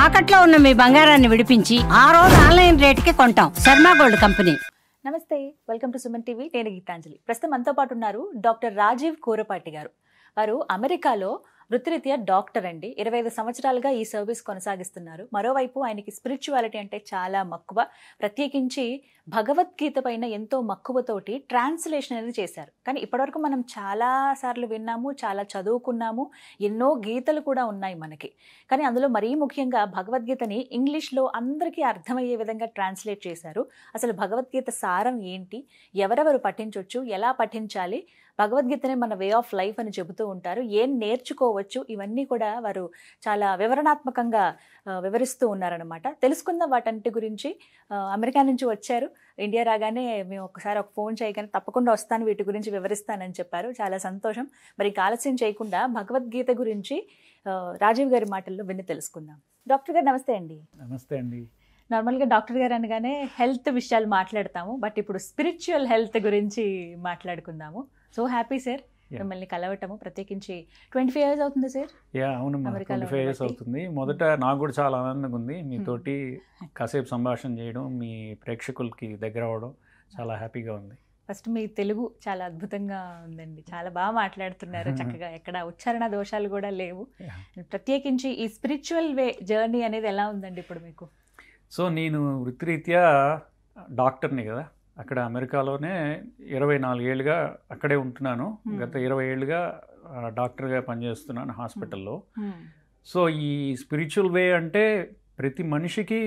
తాకట్లో ఉన్న మీ బంగారాన్ని విడిపించి ఆ రోజు ఆన్లైన్ రేటుకి కొంటాం. Sharma gold company. నమస్తే, వెల్కమ్ టు సుమన్ టీవీ. నేను గీతాంజలి. ప్రస్తుతం మనతో పాటు ఉన్నారు డాక్టర్ రాజీవ్ కూరపాటి గారు. వారు అమెరికాలో వృత్తిరీత్యా డాక్టర్ అండి. 25 సంవత్సరాలుగా ఈ సర్వీస్ కొనసాగిస్తున్నారు. మరోవైపు ఆయనకి స్పిరిచువాలిటీ అంటే చాలా మక్కువ. ప్రత్యేకించి భగవద్గీత పైన ఎంతో మక్కువతోటి ట్రాన్స్లేషన్ అనేది చేశారు. కానీ ఇప్పటివరకు మనం చాలా సార్లు విన్నాము, చాలా చదువుకున్నాము, ఎన్నో గీతలు కూడా ఉన్నాయి మనకి. కానీ అందులో మరీ ముఖ్యంగా భగవద్గీతని ఇంగ్లీష్లో అందరికీ అర్థమయ్యే విధంగా ట్రాన్స్లేట్ చేశారు. అసలు భగవద్గీత సారం ఏంటి, ఎవరెవరు పఠించవచ్చు, ఎలా పఠించాలి, భగవద్గీతనే మన వే ఆఫ్ లైఫ్ అని చెబుతూ ఉంటారు, ఏం నేర్చుకోవచ్చు, ఇవన్నీ కూడా వారు చాలా వివరణాత్మకంగా వివరిస్తూ ఉన్నారనమాట. తెలుసుకుందాం వాటన్నిటి గురించి. అమెరికా నుంచి వచ్చారు, ఇండియా రాగానే మేము ఒకసారి ఒక ఫోన్ చేయగానే తప్పకుండా వస్తాను, వీటి గురించి వివరిస్తానని చెప్పారు. చాలా సంతోషం. మరి ఆలస్యం చేయకుండా భగవద్గీత గురించి రాజీవ్ గారి మాటల్లో విని తెలుసుకుందాం. డాక్టర్ గారు నమస్తే అండి. నమస్తే అండి. నార్మల్గా డాక్టర్ గారు అనగానే హెల్త్ విషయాలు మాట్లాడతాము, బట్ ఇప్పుడు స్పిరిచువల్ హెల్త్ గురించి మాట్లాడుకుందాము. సో హ్యాపీ సార్ మిమ్మల్ని కలవటము. ప్రత్యేకించి 25 years అవుతుంది సార్? అవును, 25 years అవుతుంది. మొదట నాకు కూడా చాలా ఆనందంగా ఉంది మీతోటి కాసేపు సంభాషణ చేయడం, మీ ప్రేక్షకులకి దగ్గర అవ్వడం చాలా హ్యాపీగా ఉంది. ఫస్ట్ మీ తెలుగు చాలా అద్భుతంగా ఉందండి, చాలా బాగా మాట్లాడుతున్నారు చక్కగా, ఎక్కడ ఉచ్చారణ దోషాలు కూడా లేవు. ప్రత్యేకించి ఈ స్పిరిచువల్ వే జర్నీ అనేది ఎలా ఉందండి ఇప్పుడు మీకు? సో నేను వృత్తిరీత్యా డాక్టర్ని కదా, అక్కడ అమెరికాలోనే 24 ఏళ్ళుగా అక్కడే ఉంటున్నాను. గత 20 ఏళ్ళుగా డాక్టర్గా పనిచేస్తున్నాను హాస్పిటల్లో. సో ఈ స్పిరిచువల్ వే అంటే ప్రతి మనిషికి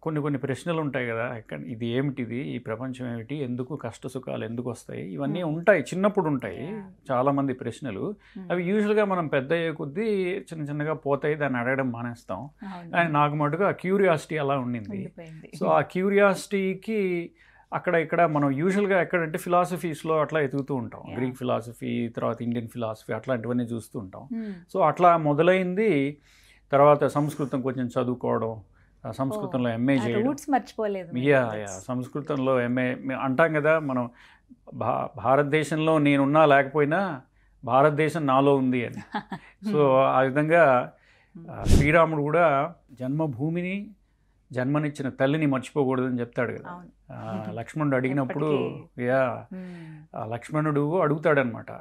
కొన్ని ప్రశ్నలు ఉంటాయి కదా, ఇది ఏమిటిది, ఈ ప్రపంచం ఏమిటి, ఎందుకు కష్ట సుఖాలు ఎందుకు వస్తాయి, ఇవన్నీ ఉంటాయి, చిన్నప్పుడు ఉంటాయి చాలామంది ప్రశ్నలు. అవి యూజువల్గా మనం పెద్ద అయ్యే కొద్దీ చిన్నగా పోతాయి, దాన్ని అడగడం మానేస్తాం. కానీ నాకు మటుకు ఆ క్యూరియాసిటీ అలా ఉండింది. సో ఆ క్యూరియాసిటీకి అక్కడ ఇక్కడ మనం యూజువల్గా ఎక్కడంటే ఫిలాసఫీస్లో అట్లా ఎదుగుతూ ఉంటాం, గ్రీక్ ఫిలాసఫీ, తర్వాత ఇండియన్ ఫిలాసఫీ, అట్లాంటివన్నీ చూస్తూ ఉంటాం. సో అట్లా మొదలైంది. తర్వాత సంస్కృతం కొంచెం చదువుకోవడం, సంస్కృతంలో ఎంఏ చేయడం. సంస్కృతంలో ఎంఏ అంటాం కదా మనం, భారతదేశంలో నేనున్నా లేకపోయినా భారతదేశం నాలో ఉంది అని. సో ఆ విధంగా శ్రీరాముడు కూడా జన్మభూమిని, జన్మనిచ్చిన తల్లిని మర్చిపోకూడదని చెప్తాడు కదా. లక్ష్మణుడు అడిగినప్పుడు లక్ష్మణుడు అడుగుతాడనమాట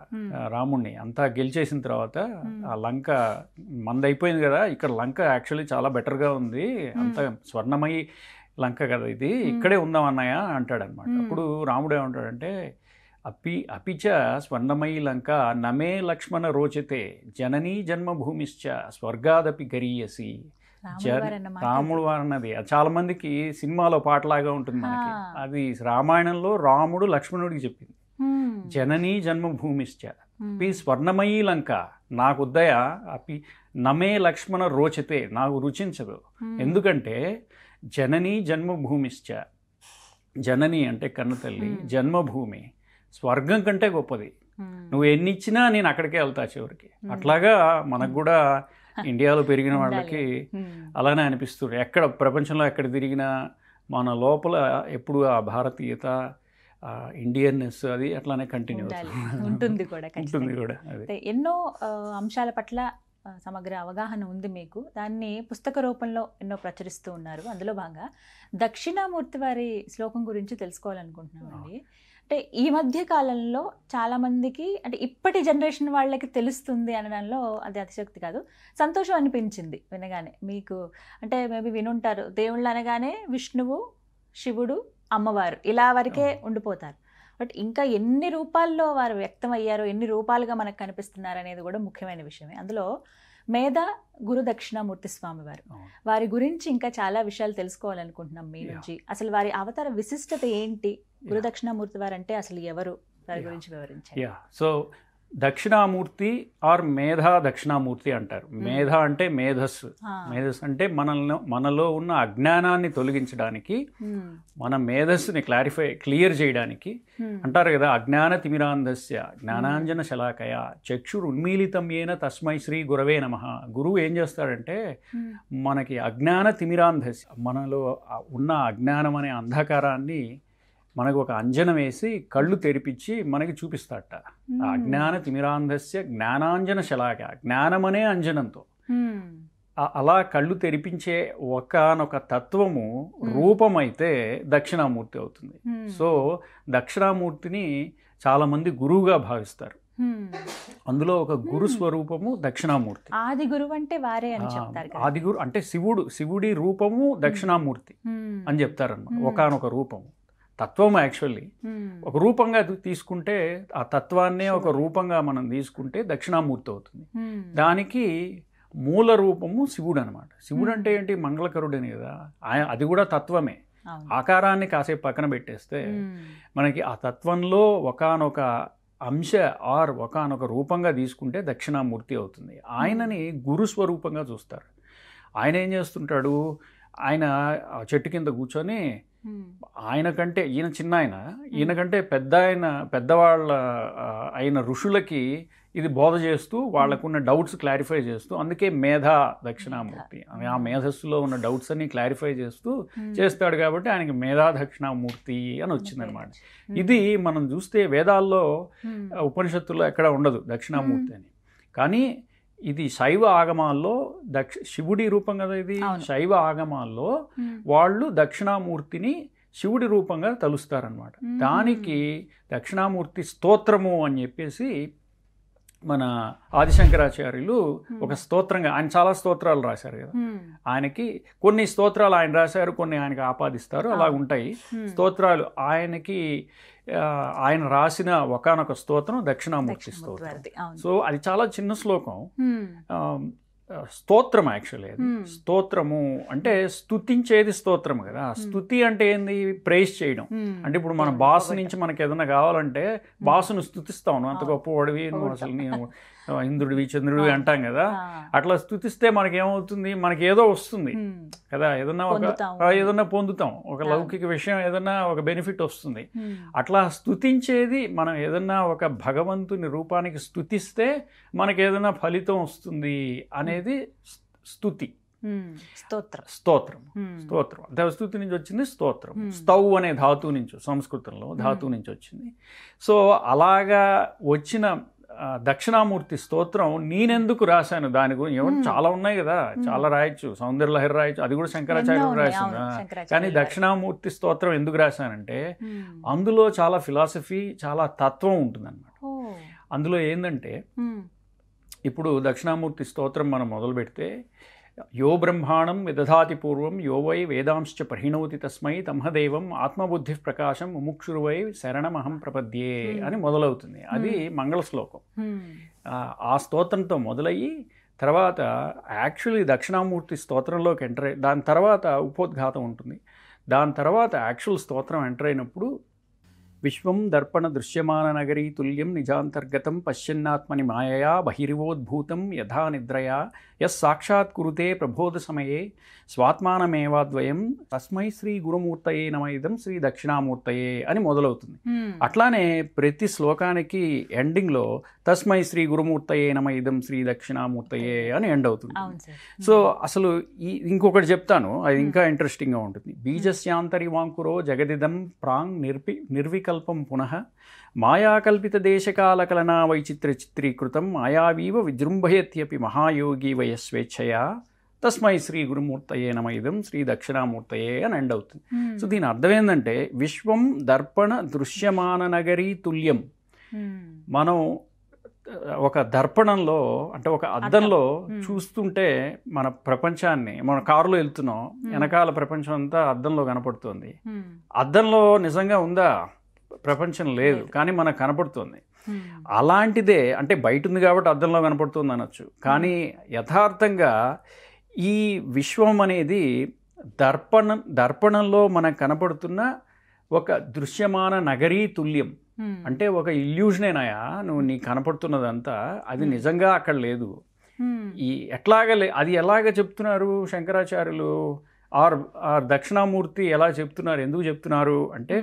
రాముణ్ణి, అంతా గెలిచేసిన తర్వాత ఆ లంక మందైపోయింది కదా, ఇక్కడ లంక యాక్చువల్లీ చాలా బెటర్గా ఉంది, అంత స్వర్ణమయి లంక కదా ఇది, ఇక్కడే ఉందాం అన్నయ్య అంటాడనమాట. అప్పుడు రాముడు ఏమంటాడంటే, అపిచ స్వర్ణమయీ లంక నమే లక్ష్మణ రోచతే జననీ జన్మభూమిశ్చ స్వర్గాదపి గరీయసి. రాముడు వారు అన్నది చాలా మందికి సినిమాలో పాటలాగా ఉంటుంది మనకి, అది రామాయణంలో రాముడు లక్ష్మణుడికి చెప్పింది. జననీ జన్మభూమిశ్చ పి స్వర్ణమయీ లంక నాకు ఉద్దయ అపి నమే లక్ష్మణ రోచతే, నాకు రుచించదు. ఎందుకంటే జననీ జన్మభూమిశ్చ, జనని అంటే కన్నతల్లి, జన్మభూమి స్వర్గం కంటే గొప్పది, నువ్వు ఎన్ని ఇచ్చినా నేను అక్కడికే వెళ్తా చివరికి. అట్లాగా మనకు కూడా ఇండియాలో పెరిగిన వాళ్ళకి అలానే అనిపిస్తుంది. ఎక్కడ ప్రపంచంలో ఎక్కడ తిరిగినా మన లోపల ఎప్పుడు ఆ భారతీయత, ఇండియన్నెస్ అది అట్లానే కంటిన్యూ ఉంటుంది కూడా. అదే ఎన్నో అంశాల పట్ల సమగ్ర అవగాహన ఉంది మీకు, దాన్ని పుస్తక రూపంలో ఎన్నో ప్రచురిస్తూ ఉన్నారు. అందులో భాగంగా దక్షిణామూర్తి వారి శ్లోకం గురించి తెలుసుకోవాలనుకుంటున్నామండి. అంటే ఈ మధ్య కాలంలో చాలామందికి, అంటే ఇప్పటి జనరేషన్ వాళ్ళకి తెలుస్తుంది అనడంలో అది అతిశక్తి కాదు, సంతోషం అనిపించింది వినగానే. మీకు అంటే మేబీ వినుంటారు, దేవుళ్ళు అనగానే విష్ణువు, శివుడు, అమ్మవారు ఇలా వరకే ఉండిపోతారు. బట్ ఇంకా ఎన్ని రూపాల్లో వారు వ్యక్తం అయ్యారో, ఎన్ని రూపాలుగా మనకు కనిపిస్తున్నారు అనేది కూడా ముఖ్యమైన విషయమే. అందులో మేధా గురు దక్షిణామూర్తి స్వామి వారి గురించి ఇంకా చాలా విషయాలు తెలుసుకోవాలనుకుంటున్నాం మీ నుంచి. అసలు వారి అవతార విశిష్టత ఏంటి, గురు దక్షిణామూర్తి వారు అంటే అసలు ఎవరు, వారి గురించి వివరించారు. సో దక్షిణామూర్తి ఆర్ మేధా దక్షిణామూర్తి అంటారు. మేధ అంటే మేధస్సు, మేధస్సు అంటే మనలో ఉన్న అజ్ఞానాన్ని తొలగించడానికి, మన మేధస్సుని క్లియర్ చేయడానికి అంటారు కదా. అజ్ఞాన తిమిరాంధస్య జ్ఞానాంజన శలాకయ చక్షురు ఉన్మీలితం ఏన తస్మై శ్రీ గురవే నమః. గురువు ఏం చేస్తాడంటే మనకి అజ్ఞాన తిమిరాంధస్య, మనలో ఉన్న అజ్ఞానం అనే అంధకారాన్ని మనకు ఒక అంజనం వేసి కళ్ళు తెరిపించి మనకి చూపిస్తాడట. అజ్ఞాన తిమిరాంధస్య జ్ఞానాంజన శలాక, జ్ఞానమనే అంజనంతో అలా కళ్ళు తెరిపించే ఒకానొక తత్వము రూపమైతే దక్షిణామూర్తి అవుతుంది. సో దక్షిణామూర్తిని చాలామంది గురువుగా భావిస్తారు. అందులో ఒక గురు స్వరూపము దక్షిణామూర్తి. ఆది గురువు అంటే వారే అని చెప్తారు. ఆది గురు అంటే శివుడి రూపము దక్షిణామూర్తి అని చెప్తారన్నమాట. ఒకానొక రూపము తత్వం యాక్చువల్లీ ఒక రూపంగా తీసుకుంటే ఆ తత్వాన్నే ఒక రూపంగా మనం తీసుకుంటే దక్షిణామూర్తి అవుతుంది. దానికి మూల రూపము శివుడు అనమాట. శివుడు అంటే ఏంటి? మంగళకరుడని కదా, అది కూడా తత్వమే. ఆకారాన్ని కాసేపు పక్కన పెట్టేస్తే మనకి ఆ తత్వంలో ఒకానొక అంశ ఆర్ ఒకానొక రూపంగా తీసుకుంటే దక్షిణామూర్తి అవుతుంది. ఆయనని గురు స్వరూపంగా చూస్తారు. ఆయన ఏం చేస్తుంటాడు? ఆయన చెట్టు కింద కూర్చొని ఆయనకంటే ఈయన చిన్న ఆయన, ఈయనకంటే పెద్దవాళ్ళ అయిన ఋషులకి ఇది బోధ చేస్తూ వాళ్ళకున్న డౌట్స్ క్లారిఫై చేస్తూ, అందుకే మేధా దక్షిణామూర్తి. ఆ మేధస్సులో ఉన్న డౌట్స్ అన్ని క్లారిఫై చేస్తూ చేస్తాడు కాబట్టి ఆయనకి మేధా దక్షిణామూర్తి అని వచ్చిందనమాట. ఇది మనం చూస్తే వేదాల్లో ఉపనిషత్తుల్లో ఎక్కడ ఉండదు దక్షిణామూర్తి అని. కానీ ఇది శైవ ఆగమాల్లో శివుడి రూపం కదా ఇది. శైవ ఆగమాల్లో వాళ్ళు దక్షిణామూర్తిని శివుడి రూపంగా తలుస్తారనమాట. దానికి దక్షిణామూర్తి స్తోత్రము అని చెప్పేసి మన ఆదిశంకరాచార్యులు ఒక స్తోత్రంగా, ఆయన చాలా స్తోత్రాలు రాశారు కదా, ఆయనకి కొన్ని స్తోత్రాలు ఆయన రాశారు, కొన్ని ఆయనకి ఆపాదిస్తారు, అలా ఉంటాయి స్తోత్రాలు. ఆయన రాసిన ఒకానొక స్తోత్రం దక్షిణామూర్తి స్తోత్రం. సో అది చాలా చిన్న శ్లోకం, స్తోత్రం యాక్చువల్లీ. అది స్తోత్రము అంటే స్తుతించేది స్తోత్రం కదా. స్తుతి అంటే ఏంది? ప్రైజ్ చేయడం. అంటే ఇప్పుడు మన బాస్ నుంచి మనకి ఏదైనా కావాలంటే బాసును స్తుతిస్తాను, అంత గొప్పవాడివి నువ్వు, అసలు నేను ఇంద్రుడివి చంద్రుడివి అంటాం కదా. అట్లా స్తుతిస్తే మనకేమవుతుంది? మనకి ఏదో వస్తుంది కదా, ఏదన్నా పొందుతాం, ఒక లౌకిక విషయం, ఏదన్నా ఒక బెనిఫిట్ వస్తుంది. అట్లా స్తుతించేది, మనం ఏదన్నా ఒక భగవంతుని రూపానికి స్తుతిస్తే మనకి ఏదైనా ఫలితం వస్తుంది అనేది స్తుతి. స్తోత్రం దేవస్థుతి నుంచి వచ్చింది స్తోత్రం. స్తౌ అనే ధాతువు నుంచి, సంస్కృతంలో ధాతువు నుంచి వచ్చింది. సో అలాగా వచ్చిన దక్షిణామూర్తి స్తోత్రం నేనెందుకు రాశాను దాని గురించి చాలా ఉన్నాయి కదా, చాలా రాయొచ్చు, సౌందర్యలహరి రాయొచ్చు, అది కూడా శంకరాచార్యులు రాసింది. కానీ దక్షిణామూర్తి స్తోత్రం ఎందుకు రాశానంటే అందులో చాలా ఫిలాసఫీ, చాలా తత్వం ఉంటుందన్నమాట. అందులో ఏంటంటే ఇప్పుడు దక్షిణామూర్తి స్తోత్రం మనం మొదలు పెడితే, యో బ్రహ్మాణం విదధాతి పూర్వం యో వై వేదాంశ్చ ప్రహిణోతి తస్మై తమహదేవం ఆత్మబుద్ధి ప్రకాశం ముముక్షురువై శరణమహం ప్రపద్యే అని మొదలవుతుంది. అది మంగళ శ్లోకం. ఆ స్తోత్రంతో మొదలయ్యి తర్వాత యాక్చువల్లీ దక్షిణామూర్తి స్తోత్రంలోకి ఎంటర్ అయ్యి, దాని తర్వాత ఉపోద్ఘాతం ఉంటుంది. దాని తర్వాత యాక్చువల్ స్తోత్రం ఎంటర్ అయినప్పుడు విశ్వం దర్పణ దృశ్యమాన నగరీ తుల్యం నిజాంతర్గతం పశ్యన్నాత్మని మాయయా బహిరివోద్భూతం యథా నిద్రయా యస్ సాక్షాత్ కురుతే ప్రబోధ సమయే స్వాత్మానమేవాద్వయం తస్మై శ్రీ గురుమూర్తయే నమైదం శ్రీ దక్షిణామూర్తయే అని మొదలవుతుంది. అట్లానే ప్రతి శ్లోకానికి ఎండింగ్లో తస్మై శ్రీ గురుమూర్తయే నమైదం శ్రీ దక్షిణామూర్తయే అని ఎండ్ అవుతుంది. సో అసలు ఇంకొకటి చెప్తాను, అది ఇంకా ఇంట్రెస్టింగ్గా ఉంటుంది. బీజస్యాంతరి వాంకురో జగదిదం ప్రాంగ్ నిర్వికల్పం పునః మాయాకల్పిత దేశకాలకలనా వైచిత్ర చిత్రీకృతం మాయావీవ విజృంభయత్యపి మహాయోగి వయస్వేచ్ఛయా తస్మై శ్రీ గురుమూర్తయే నమైదం శ్రీ దక్షిణామూర్తయే అని ఎండ్ అవుతుంది. సో దీని అర్థం ఏంటంటే విశ్వం దర్పణ దృశ్యమాన నగరీ తుల్యం. మనం ఒక దర్పణంలో అంటే ఒక అద్దంలో చూస్తుంటే మన ప్రపంచాన్ని, మన కారులో వెళ్తున్నాం, వెనకాల ప్రపంచం అంతా అద్దంలో కనపడుతుంది. అద్దంలో నిజంగా ఉందా? ప్రపంచం లేదు, కానీ మనకు కనపడుతుంది. అలాంటిదే, అంటే బయట ఉంది కాబట్టి అద్దంలో కనపడుతుంది అనొచ్చు, కానీ యథార్థంగా ఈ విశ్వం అనేది దర్పణంలో మనకు కనపడుతున్న ఒక దృశ్యమాన నగరీ తుల్యం. అంటే ఒక ఇల్యూజనేనాయా నువ్వు నీకు కనపడుతున్నదంతా, అది నిజంగా అక్కడ లేదు. అది ఎలాగ చెప్తున్నారు శంకరాచార్యులు, ఆర్ దక్షిణామూర్తి ఎలా చెప్తున్నారు, ఎందుకు చెప్తున్నారు అంటే,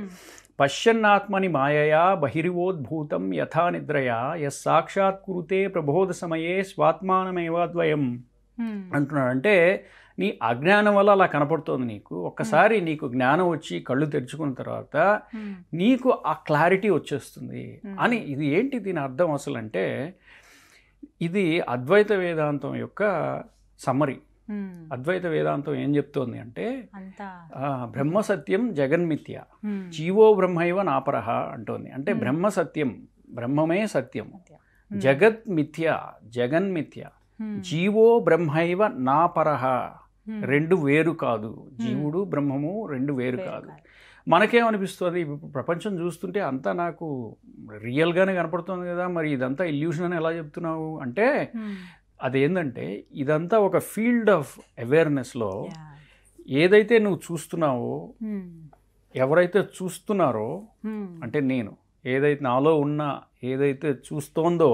పశ్యన్నాత్మని మాయయా బహిరివోద్భూతం యథా నిద్రయా యస్ సాక్షాత్ కురుతే ప్రబోధ సమయే స్వాత్మానమేవాద్వయం అంటున్నాడు. అంటే నీ అజ్ఞానం వల్ల అలా కనపడుతోంది నీకు. ఒక్కసారి నీకు జ్ఞానం వచ్చి కళ్ళు తెరుచుకున్న తర్వాత నీకు ఆ క్లారిటీ వచ్చేస్తుంది అని. ఇది ఏంటి దీని అర్థం అసలు అంటే, ఇది అద్వైత వేదాంతం యొక్క సమ్మరీ. అద్వైత వేదాంతం ఏం చెప్తోంది అంటే అంతా బ్రహ్మ సత్యం జగన్మిథ్య జీవో బ్రహ్మైవ నాపరహ అంటోంది. అంటే బ్రహ్మ సత్యం, బ్రహ్మమే సత్యం, జగత్ మిథ్య జగన్మిథ్య, జీవో బ్రహ్మైవ నాపరహ రెండు వేరు కాదు, జీవుడు బ్రహ్మము రెండు వేరు కాదు. మనకేమనిపిస్తుంది ప్రపంచం చూస్తుంటే అంతా నాకు రియల్గానే కనపడుతుంది కదా, మరి ఇదంతా ఇల్యూషన్ అని ఎలా చెప్తున్నావు అంటే అదేంటంటే ఇదంతా ఒక ఫీల్డ్ ఆఫ్ అవేర్నెస్లో ఏదైతే నువ్వు చూస్తున్నావో, ఎవరైతే చూస్తున్నారో అంటే నేను ఏదైతే నాలో ఉన్న ఏదైతే చూస్తోందో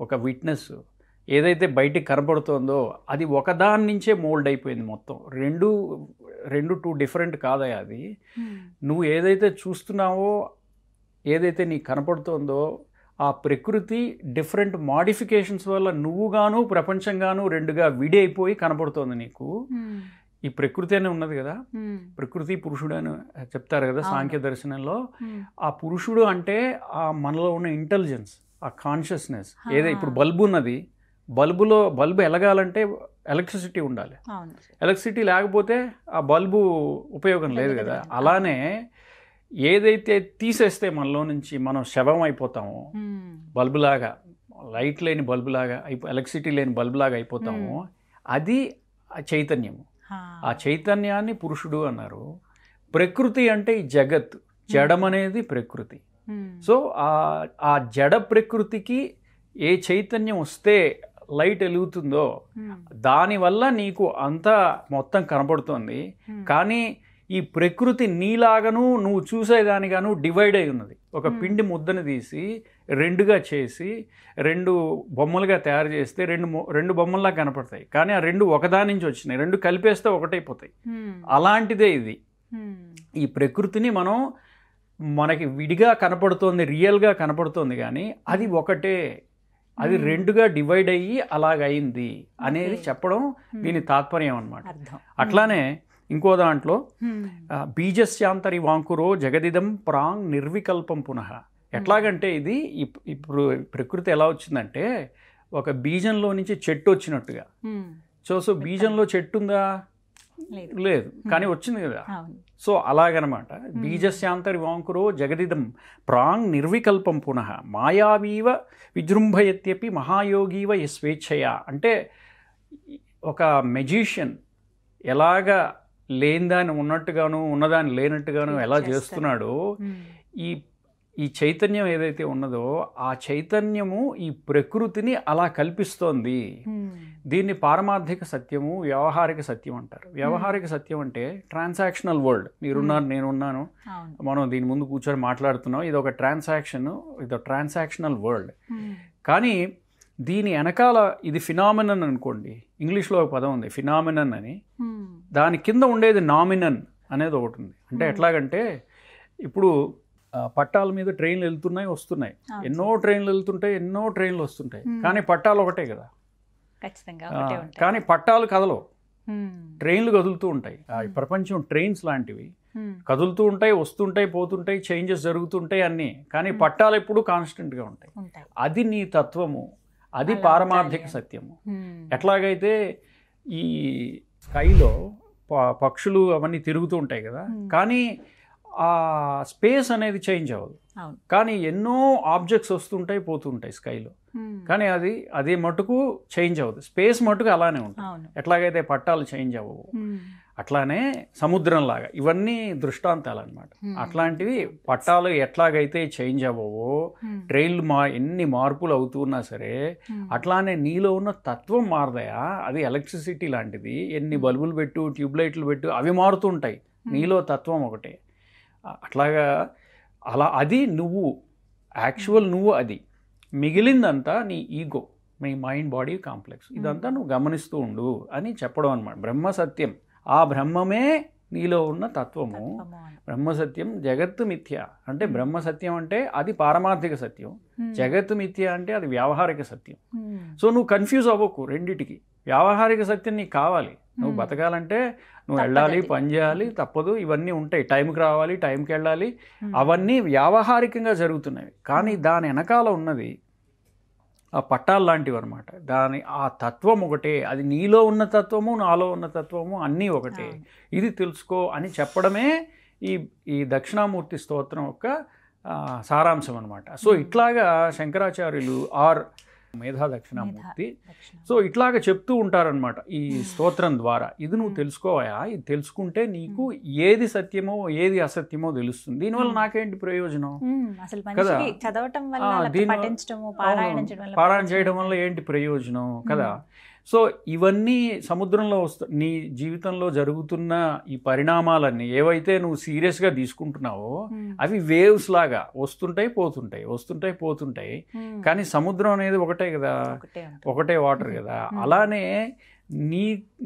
ఒక విట్నెస్ ఏదైతే బయటికి కనబడుతోందో అది ఒకదాని నుంచే మోల్డ్ అయిపోయింది మొత్తం. రెండు టూ డిఫరెంట్ కాదయా అది. నువ్వు ఏదైతే చూస్తున్నావో ఏదైతే నీకు కనపడుతోందో ఆ ప్రకృతి డిఫరెంట్ మాడిఫికేషన్స్ వల్ల నువ్వుగాను ప్రపంచంగాను రెండుగా విడి అయిపోయి కనపడుతోంది నీకు. ఈ ప్రకృతి అనే ఉన్నది కదా, ప్రకృతి పురుషుడు అని చెప్తారు కదా సాంఖ్య దర్శనంలో. ఆ పురుషుడు అంటే ఆ మనలో ఉన్న ఇంటెలిజెన్స్, ఆ కాన్షియస్నెస్. ఇప్పుడు బల్బు ఉన్నది, బల్బు ఎలగాలంటే ఎలక్ట్రిసిటీ ఉండాలి. ఎలక్ట్రిసిటీ లేకపోతే ఆ బల్బు ఉపయోగం లేదు కదా. అలానే ఏదైతే తీసేస్తే మనలో నుంచి మనం శవం అయిపోతామో, బల్బులాగా, లైట్ లేని బల్బులాగా ఎలక్ట్రిసిటీ లేని బల్బులాగా అయిపోతామో, అది చైతన్యము. ఆ చైతన్యాన్ని పురుషుడు అన్నారు. ప్రకృతి అంటే ఈ జగత్, జడం అనేది ప్రకృతి. సో ఆ జడ ప్రకృతికి ఏ చైతన్యం వస్తే లైట్ వెలుగుతుందో దానివల్ల నీకు అంతా మొత్తం కనపడుతుంది. కానీ ఈ ప్రకృతి నీలాగను నువ్వు చూసేదానిగాను డివైడ్ అయి ఉన్నది. ఒక పిండి ముద్దను తీసి రెండుగా చేసి రెండు బొమ్మలుగా తయారు చేస్తే రెండు బొమ్మల్లా కనపడతాయి. కానీ ఆ రెండు ఒకదాని నుంచి వచ్చినాయి, రెండు కలిపేస్తే ఒకటైపోతాయి. అలాంటిదే ఇది. ఈ ప్రకృతిని మనకి విడిగా కనపడుతోంది, రియల్గా కనపడుతోంది, కానీ అది ఒకటే, అది రెండుగా డివైడ్ అయ్యి అలాగయింది అనేది చెప్పడం దీని తాత్పర్యం అన్నమాట. అట్లానే ఇంకో దాంట్లో బీజస్యాంతరి వాంకురో జగదిదం ప్రాంగ్ నిర్వికల్పం పునః. ఎట్లాగంటే ఇది ఇప్పుడు ప్రకృతి ఎలా వచ్చిందంటే ఒక బీజంలో నుంచి చెట్టు వచ్చినట్టుగా. సో బీజంలో చెట్టు ఉందా? లేదు, కానీ వచ్చింది కదా. సో అలాగనమాట. బీజస్యాంతరి వాంకురో జగదిదం ప్రాంగ్ నిర్వికల్పం పునః మాయావీవ విజృంభయత్యపి మహాయోగీవ స్వేచ్ఛయ. అంటే ఒక మెజిషియన్ ఎలాగా లేనిదాన్ని ఉన్నట్టుగాను ఉన్నదాన్ని లేనట్టుగాను ఎలా చేస్తున్నాడో ఈ చైతన్యం ఏదైతే ఉన్నదో ఆ చైతన్యము ఈ ప్రకృతిని అలా కల్పిస్తోంది. దీన్ని పారమార్థిక సత్యము, వ్యవహారిక సత్యం అంటారు. వ్యవహారిక సత్యం అంటే ట్రాన్సాక్షనల్ వరల్డ్. మీరున్నారు, నేనున్నాను, మనం దీని ముందు కూర్చొని మాట్లాడుతున్నాం. ఇది ఒక ట్రాన్సాక్షనల్ వరల్డ్. కానీ దీని వెనకాల ఇది ఫినామినన్ అనుకోండి. ఇంగ్లీష్లో ఒక పదం ఉంది ఫినామినన్ అని. దాని కింద ఉండేది నామినన్ అనేది ఒకటి ఉంది. అంటే ఎట్లాగంటే ఇప్పుడు పట్టాల మీద ట్రైన్లు వెళ్తున్నాయి వస్తున్నాయి, ఎన్నో ట్రైన్లు వెళ్తుంటాయి, ఎన్నో ట్రైన్లు వస్తుంటాయి, కానీ పట్టాలు ఒకటే కదా. కానీ పట్టాలు కదలవు, ట్రైన్లు కదులుతూ ఉంటాయి. ప్రపంచం ట్రైన్స్ లాంటివి కదులుతూ ఉంటాయి, వస్తుంటాయి, పోతుంటాయి, చేంజెస్ జరుగుతుంటాయి అన్నీ. కానీ పట్టాలు ఎప్పుడు కాన్స్టెంట్గా ఉంటాయి. అది నీ తత్వము, అది పారమార్థిక సత్యము. ఎట్లాగైతే ఈ స్కైలో పక్షులు అవన్నీ తిరుగుతూ ఉంటాయి కదా, కానీ ఆ స్పేస్ అనేది చేంజ్ అవ్వదు. కానీ ఎన్నో ఆబ్జెక్ట్స్ వస్తుంటాయి పోతుంటాయి స్కైలో, కానీ అది మటుకు చేంజ్ అవ్వదు. స్పేస్ మటుకు అలానే ఉంటుంది. ఎట్లాగైతే పట్టాలు చేంజ్ అవ్వవు, అట్లానే సముద్రంలాగా ఇవన్నీ దృష్టాంతాలు అన్నమాట. అట్లాంటివి పట్టాలు ఎట్లాగైతే చేంజ్ అవ్వవో, ట్రైన్లు ఎన్ని మార్పులు అవుతున్నా సరే అట్లానే నీలో ఉన్న తత్వం మారదయా. అది ఎలక్ట్రిసిటీ లాంటిది. ఎన్ని బల్బులు పెట్టు, ట్యూబ్లైట్లు పెట్టు, అవి మారుతూ ఉంటాయి. నీలో తత్వం ఒకటే. అట్లాగా అది నువ్వు, యాక్చువల్ నువ్వు. అది మిగిలిందంతా నీ ఈగో, మీ మైండ్ బాడీ కాంప్లెక్స్. ఇదంతా నువ్వు గమనిస్తూ ఉండు అని చెప్పడం అన్నమాట. బ్రహ్మ సత్యం, ఆ బ్రహ్మమే నీలో ఉన్న తత్వము. బ్రహ్మసత్యం జగత్తు మిథ్య అంటే బ్రహ్మసత్యం అంటే అది పారమార్థిక సత్యం, జగత్తు మిథ్య అంటే అది వ్యావహారిక సత్యం. సో నువ్వు కన్ఫ్యూజ్ అవ్వకు రెండిటికి. వ్యావహారిక సత్యం నీకు కావాలి, నువ్వు బతకాలంటే నువ్వు వెళ్ళాలి, పని చేయాలి, తప్పదు, ఇవన్నీ ఉంటాయి. టైంకి రావాలి, టైంకి వెళ్ళాలి, అవన్నీ వ్యావహారికంగా జరుగుతున్నవి. కానీ దాని వెనకాల ఉన్నది ఆ పట్టాలు లాంటివి అనమాట. ఆ తత్వం ఒకటే, అది నీలో ఉన్న తత్వము నాలో ఉన్న తత్వము అన్నీ ఒకటే, ఇది తెలుసుకో అని చెప్పడమే ఈ దక్షిణామూర్తి స్తోత్రం యొక్క సారాంశం అనమాట. సో ఇట్లాగా శంకరాచార్యులు మేధా దక్షిణామూర్తి సో ఇట్లాగా చెప్తూ ఉంటారనమాట ఈ స్తోత్రం ద్వారా. ఇది నువ్వు తెలుసుకోవా, ఇది తెలుసుకుంటే నీకు ఏది సత్యమో ఏది అసత్యమో తెలుస్తుంది, దీనివల్ల నాకేంటి ప్రయోజనం కదా, పారాయణ చేయడం వల్ల ఏంటి ప్రయోజనం కదా. సో ఇవన్నీ సముద్రంలో నీ జీవితంలో జరుగుతున్న ఈ పరిణామాలన్నీ ఏవైతే నువ్వు సీరియస్గా తీసుకుంటున్నావో అవి వేవ్స్ లాగా వస్తుంటాయి పోతుంటాయి. కానీ సముద్రం అనేది ఒకటే కదా, ఒకటే వాటర్ కదా. అలానే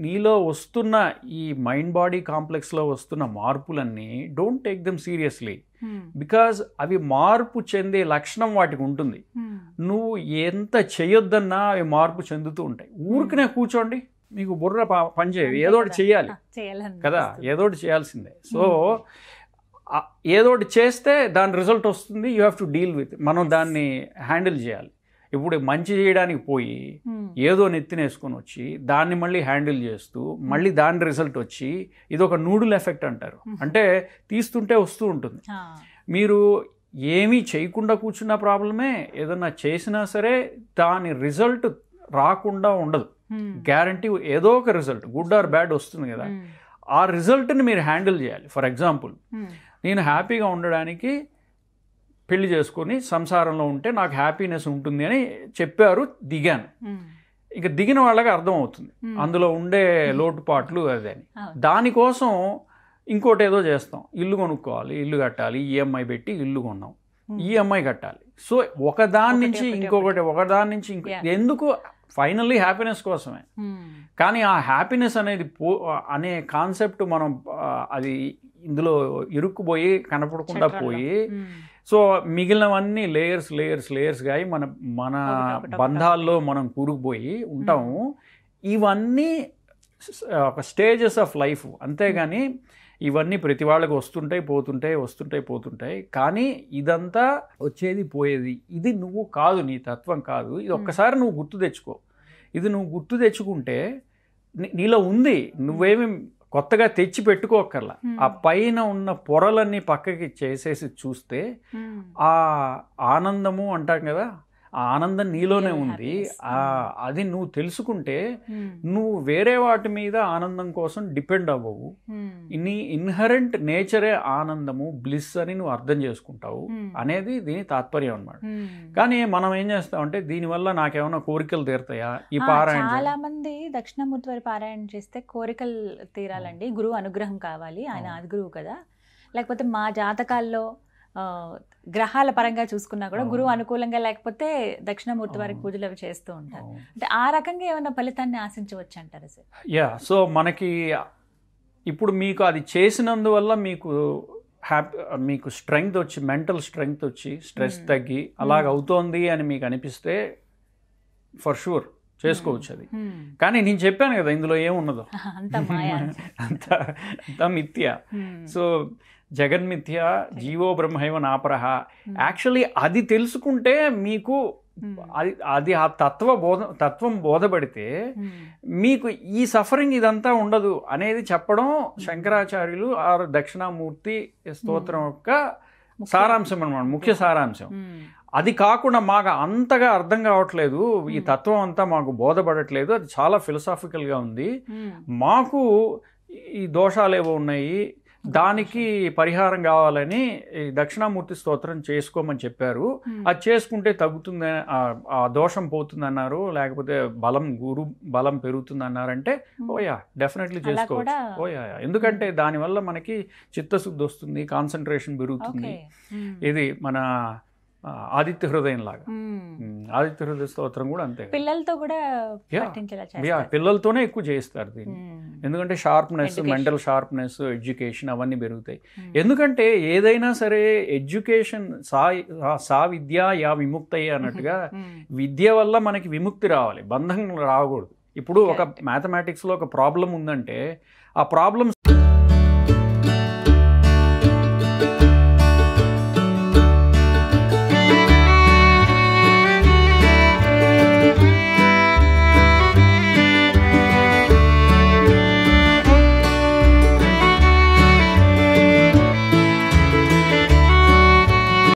నీలో వస్తున్న ఈ మైండ్ బాడీ కాంప్లెక్స్లో వస్తున్న మార్పులన్నీ don't take them seriously, because అవి మార్పు చెందే లక్షణం వాటికి ఉంటుంది. నువ్వు ఎంత చేయొద్దన్నా అవి మార్పు చెందుతూ ఉంటాయి. ఊరికనే కూర్చోండి, మీకు బుర్ర పనిచేయదు, ఏదోటి చెయ్యాలి కదా, ఏదోటి చేయాల్సిందే. సో ఏదోటి చేస్తే దాని రిజల్ట్ వస్తుంది, you have to deal with. మనం దాన్ని హ్యాండిల్ చేయాలి. ఇప్పుడు మంచి చేయడానికి పోయి ఏదో నెత్తినేసుకొని వచ్చి దాన్ని మళ్ళీ హ్యాండిల్ చేస్తూ మళ్ళీ దాని రిజల్ట్ వచ్చి ఇది ఒక నూడుల్ ఎఫెక్ట్ అంటారు. అంటే తీస్తుంటే వస్తూ ఉంటుంది. మీరు ఏమీ చేయకుండా కూర్చున్న ప్రాబ్లమే, ఏదన్నా చేసినా సరే దాని రిజల్ట్ రాకుండా ఉండదు. గ్యారంటీ ఏదో ఒక రిజల్ట్ గుడ్ ఆర్ బ్యాడ్ వస్తుంది కదా. ఆ రిజల్ట్ని మీరు హ్యాండిల్ చేయాలి. ఫర్ ఎగ్జాంపుల్, నేను హ్యాపీగా ఉండడానికి పెళ్లి చేసుకొని సంసారంలో ఉంటే నాకు హ్యాపీనెస్ ఉంటుంది అని చెప్పారు, దిగాను. ఇక దిగిన వాళ్ళకి అర్థమవుతుంది అందులో ఉండే లోటుపాట్లు అదని. దానికోసం ఇంకోటి ఏదో చేస్తాం, ఇల్లు కొనుక్కోవాలి, ఇల్లు కట్టాలి, ఈఎంఐ పెట్టి ఇల్లు కొన్నాం, ఈఎంఐ కట్టాలి. సో ఒకదాని నుంచి ఇంకొకటి ఎందుకు, ఫైనల్లీ హ్యాపీనెస్ కోసమే. కానీ ఆ హ్యాపీనెస్ అనేది అనే కాన్సెప్ట్ మనం అది ఇందులో ఇరుక్కుపోయి కనపడకుండా పోయి సో మిగిలినవన్నీ లేయర్స్గా మన బంధాల్లో మనం కూరుకుపోయి ఉంటాము. ఇవన్నీ ఒక స్టేజెస్ ఆఫ్ లైఫ్, అంతేగాని ఇవన్నీ ప్రతి వాళ్ళకి వస్తుంటాయి. కానీ ఇదంతా వచ్చేది పోయేది, ఇది నువ్వు కాదు, నీ తత్వం కాదు. ఇది ఒక్కసారి నువ్వు గుర్తు తెచ్చుకో. ఇది నువ్వు గుర్తు తెచ్చుకుంటే నీలో ఉంది, నువ్వేమి కొత్తగా తెచ్చి పెట్టుకోకర్లా. ఆ పైన ఉన్న పొరలన్నీ పక్కకి చేసేసి చూస్తే ఆ ఆనందము అంటాం కదా, ఆ ఆనందం నీలోనే ఉంది. అది నువ్వు తెలుసుకుంటే నువ్వు వేరే వాటి మీద ఆనందం కోసం డిపెండ్ అవ్వవు. నీ ఇన్హరెంట్ నేచరే ఆనందము, బ్లిస్ అని నువ్వు అర్థం చేసుకుంటావు అనేది దీని తాత్పర్యం అన్నమాట. కానీ మనం ఏం చేస్తామంటే దీనివల్ల నాకేమైనా కోరికలు తీరుతాయా, ఈ పారాయణ. చాలా మంది దక్షిణామూర్తి వారి పారాయణ చేస్తే కోరికలు తీరాలండి, గురువు అనుగ్రహం కావాలి, ఆయన ఆది గురువు కదా, లేకపోతే మా జాతకాల్లో గ్రహాల పరంగా చూసుకున్నా కూడా గురువు అనుకూలంగా లేకపోతే దక్షిణామూర్తి వారికి పూజలు అవి చేస్తూ ఉంటారు. అంటే ఆ రకంగా ఏమైనా ఫలితాన్ని ఆశించవచ్చు అంటారు సార్? సో మనకి ఇప్పుడు మీకు అది చేసినందువల్ల మీకు స్ట్రెంగ్త్ వచ్చి, మెంటల్ స్ట్రెంగ్త్ వచ్చి, స్ట్రెస్ తగ్గి అలాగ అవుతోంది అని మీకు అనిపిస్తే ఫర్ షూర్ చేసుకోవచ్చు అది. కానీ నేను చెప్పాను కదా ఇందులో ఏమున్నదో, అంత మిథ్య. సో జగన్మిథ్య, జీవో బ్రహ్మైవ నాపరః. యాక్చువల్లీ అది తెలుసుకుంటే మీకు అది ఆ తత్వం బోధపడితే మీకు ఈ సఫరింగ్ ఇదంతా ఉండదు అనేది చెప్పడం శంకరాచార్యులు దక్షిణామూర్తి స్తోత్రం యొక్క సారాంశం అన్నమాట, ముఖ్య సారాంశం. అది కాకుండా మాకు అంతగా అర్థం కావట్లేదు, ఈ తత్వం అంతా మాకు బోధపడట్లేదు, అది చాలా ఫిలసాఫికల్గా ఉంది, మాకు ఈ దోషాలు ఏవో ఉన్నాయి, దానికి పరిహారం కావాలని దక్షిణామూర్తి స్తోత్రం చేసుకోమని చెప్పారు. అది చేసుకుంటే తగ్గుతుంది, ఆ దోషం పోతుంది అన్నారు, లేకపోతే గురు బలం పెరుగుతుంది అన్నారంటే ఓయా డెఫినెట్లీ చేసుకోవచ్చు. ఓయా, ఎందుకంటే దానివల్ల మనకి చిత్తశుద్ధి వస్తుంది, కాన్సన్ట్రేషన్ పెరుగుతుంది. ఇది మన ఆదిత్య హృదయం లాగా. ఆదిత్య హృదయ స్తోత్రం కూడా అంతే. పిల్లలతో కూడా పిల్లలతోనే ఎక్కువ చేస్తారు దీన్ని, ఎందుకంటే షార్ప్నెస్, మెంటల్ షార్ప్నెస్, ఎడ్యుకేషన్ అవన్నీ పెరుగుతాయి. ఎందుకంటే ఏదైనా సరే ఎడ్యుకేషన్ సా విద్య యా విముక్తయ్య అన్నట్టుగా విద్య వల్ల మనకి విముక్తి రావాలి, బంధం రాకూడదు. ఇప్పుడు ఒక మ్యాథమెటిక్స్లో ఒక ప్రాబ్లం ఉందంటే ఆ ప్రాబ్లం